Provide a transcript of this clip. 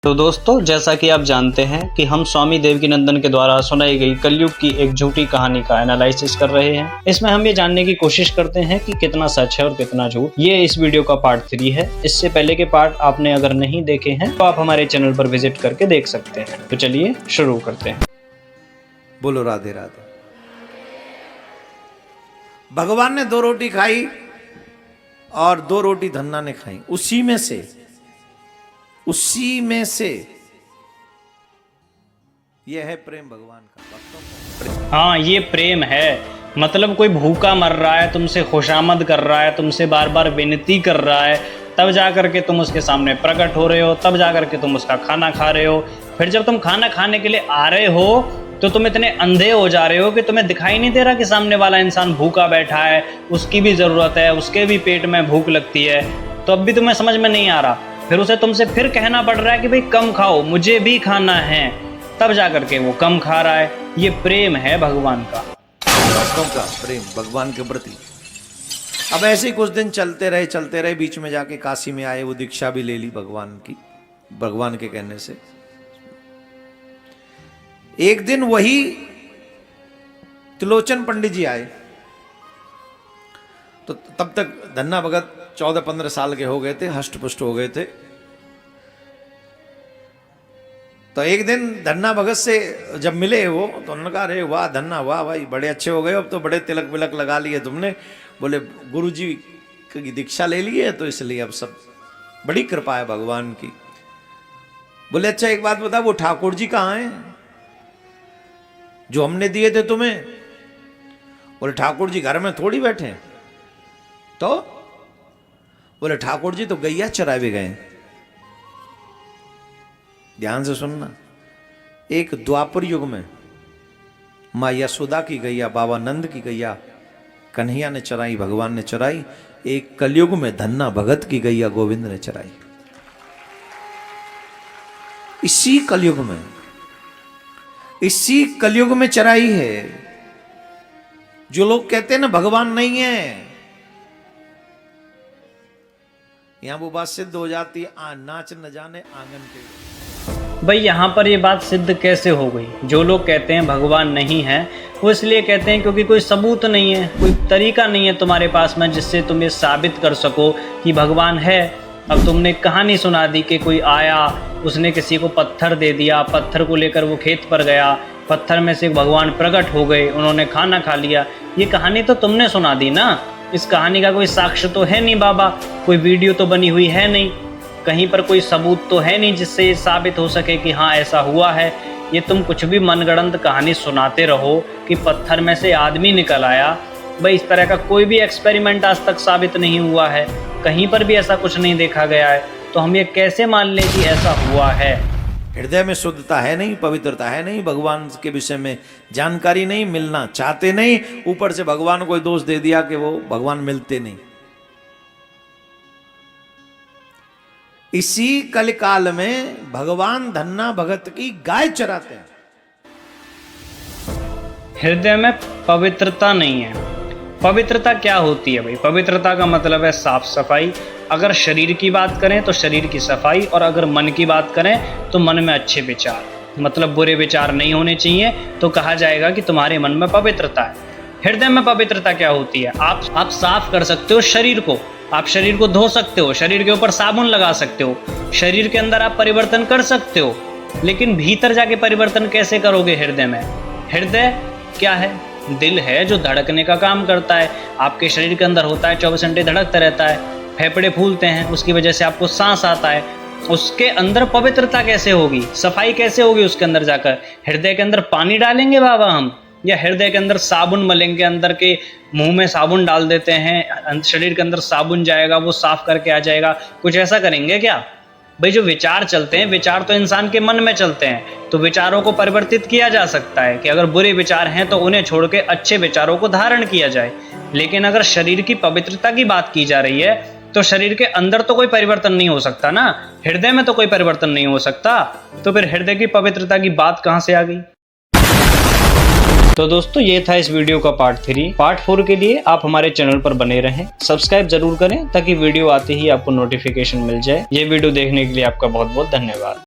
तो दोस्तों, जैसा कि आप जानते हैं कि हम स्वामी देवकीनंदन के द्वारा सुनाई गई कलयुग की एक झूठी कहानी का एनालिसिस कर रहे हैं। इसमें हम ये जानने की कोशिश करते हैं कि कितना सच है और कितना झूठ। ये इस वीडियो का पार्ट 3 है। इससे पहले के पार्ट आपने अगर नहीं देखे हैं तो आप हमारे चैनल पर विजिट करके देख सकते हैं। तो चलिए शुरू करते हैं। बोलो राधे राधे। भगवान ने 2 रोटी खाई और 2 रोटी धन्ना ने खाई। उसी में से यह है प्रेम भगवान का। हाँ, ये प्रेम है। मतलब कोई भूखा मर रहा है, तुमसे खुशामद कर रहा है, तुमसे बार बार विनती कर रहा है, तब जा करके तुम उसके सामने प्रकट हो रहे हो, तब जा करके तुम उसका खाना खा रहे हो। फिर जब तुम खाना खाने के लिए आ रहे हो तो तुम इतने अंधे हो जा रहे हो कि तुम्हें दिखाई नहीं दे रहा कि सामने वाला इंसान भूखा बैठा है, उसकी भी ज़रूरत है, उसके भी पेट में भूख लगती है। तो अब भी तुम्हें समझ में नहीं आ रहा। फिर उसे तुमसे फिर कहना पड़ रहा है कि भाई कम खाओ, मुझे भी खाना है, तब जा करके वो कम खा रहा है। ये प्रेम है भगवान का। भक्तों का प्रेम भगवान के प्रति। अब ऐसे ही कुछ दिन चलते रहे, बीच में जाके काशी में आए, वो दीक्षा भी ले ली भगवान की, भगवान के कहने से। एक दिन वही त्रिलोचन पंडित जी आए, तो तब तक धन्ना भगत 14-15 साल के हो गए थे, हष्ट पुष्ट हो गए थे। तो एक दिन धन्ना भगत से जब मिले वो, तो उन्होंने कहा, अरे वाह धन्ना, वाह भाई, बड़े अच्छे हो गए, अब तो बड़े तिलक विलक लगा लिए तुमने। बोले गुरुजी की दीक्षा ले ली है तो इसलिए अब सब बड़ी कृपा है भगवान की। बोले अच्छा एक बात बता, वो ठाकुर जी कहाँ हैं जो हमने दिए थे तुम्हें? बोले ठाकुर जी घर में थोड़ी बैठे हैं। तो बोले ठाकुर जी तो गैया चरावे गए। ध्यान से सुनना, एक द्वापर युग में माँ यशोदा की गैया, बाबा नंद की गैया कन्हैया ने चराई, भगवान ने चराई। एक कलयुग में धन्ना भगत की गैया गोविंद ने चराई। इसी कलयुग में चराई है। जो लोग कहते हैं ना भगवान नहीं है, यहां वो बात सिद्ध हो जाती है, नाच न जाने आंगन के। भाई यहाँ पर ये बात सिद्ध कैसे हो गई? जो लोग कहते हैं भगवान नहीं है, वो इसलिए कहते हैं क्योंकि कोई सबूत नहीं है, कोई तरीका नहीं है तुम्हारे पास में जिससे तुम ये साबित कर सको कि भगवान है। अब तुमने कहानी सुना दी कि कोई आया, उसने किसी को पत्थर दे दिया, पत्थर को लेकर वो खेत पर गया, पत्थर में से भगवान प्रकट हो गए, उन्होंने खाना खा लिया। ये कहानी तो तुमने सुना दी ना। इस कहानी का कोई साक्ष्य तो है नहीं बाबा, कोई वीडियो तो बनी हुई है नहीं, कहीं पर कोई सबूत तो है नहीं जिससे ये साबित हो सके कि हाँ ऐसा हुआ है। ये तुम कुछ भी मनगढ़ंत कहानी सुनाते रहो कि पत्थर में से आदमी निकल आया। भाई इस तरह का कोई भी एक्सपेरिमेंट आज तक साबित नहीं हुआ है, कहीं पर भी ऐसा कुछ नहीं देखा गया है। तो हम ये कैसे मान लें कि ऐसा हुआ है? हृदय में शुद्धता है नहीं, पवित्रता है नहीं, भगवान के विषय में जानकारी नहीं, मिलना चाहते नहीं, ऊपर से भगवान को दोष दे दिया कि वो भगवान मिलते नहीं। इसी कलिकाल में भगवान धन्ना भगत की गाय चराते हैं। हृदय में पवित्रता नहीं है। पवित्रता क्या होती है भाई? पवित्रता का मतलब है साफ सफाई। अगर शरीर की बात करें तो शरीर की सफाई, और अगर मन की बात करें तो मन में अच्छे विचार, मतलब बुरे विचार नहीं होने चाहिए। तो कहा जाएगा कि तुम्हारे मन में पवित्रता है। हृदय में पवित्रता क्या होती है? आप साफ कर सकते हो शरीर को, आप शरीर को धो सकते हो, शरीर के ऊपर साबुन लगा सकते हो, शरीर के अंदर आप परिवर्तन कर सकते हो, लेकिन भीतर जाके परिवर्तन कैसे करोगे हृदय में? हृदय क्या है? दिल है जो धड़कने का काम करता है, आपके शरीर के अंदर होता है, 24 घंटे धड़कता रहता है, फेफड़े फूलते हैं, उसकी वजह से आपको सांस आता है। उसके अंदर पवित्रता कैसे होगी, सफाई कैसे होगी उसके अंदर जाकर? हृदय के अंदर पानी डालेंगे बाबा हम, या हृदय के अंदर साबुन मलेंगे, अंदर के मुंह में साबुन डाल देते हैं, शरीर के अंदर साबुन जाएगा, वो साफ करके आ जाएगा? कुछ ऐसा करेंगे क्या? भाई जो विचार चलते हैं, विचार तो इंसान के मन में चलते हैं, तो विचारों को परिवर्तित किया जा सकता है कि अगर बुरे विचार हैं तो उन्हें छोड़ के अच्छे विचारों को धारण किया जाए। लेकिन अगर शरीर की पवित्रता की बात की जा रही है तो शरीर के अंदर तो कोई परिवर्तन नहीं हो सकता ना, हृदय में तो कोई परिवर्तन नहीं हो सकता। तो फिर हृदय की पवित्रता की बात कहाँ से आ गई? तो दोस्तों, ये था इस वीडियो का पार्ट 3। पार्ट 4 के लिए आप हमारे चैनल पर बने रहें, सब्सक्राइब जरूर करें ताकि वीडियो आते ही आपको नोटिफिकेशन मिल जाए। ये वीडियो देखने के लिए आपका बहुत बहुत धन्यवाद।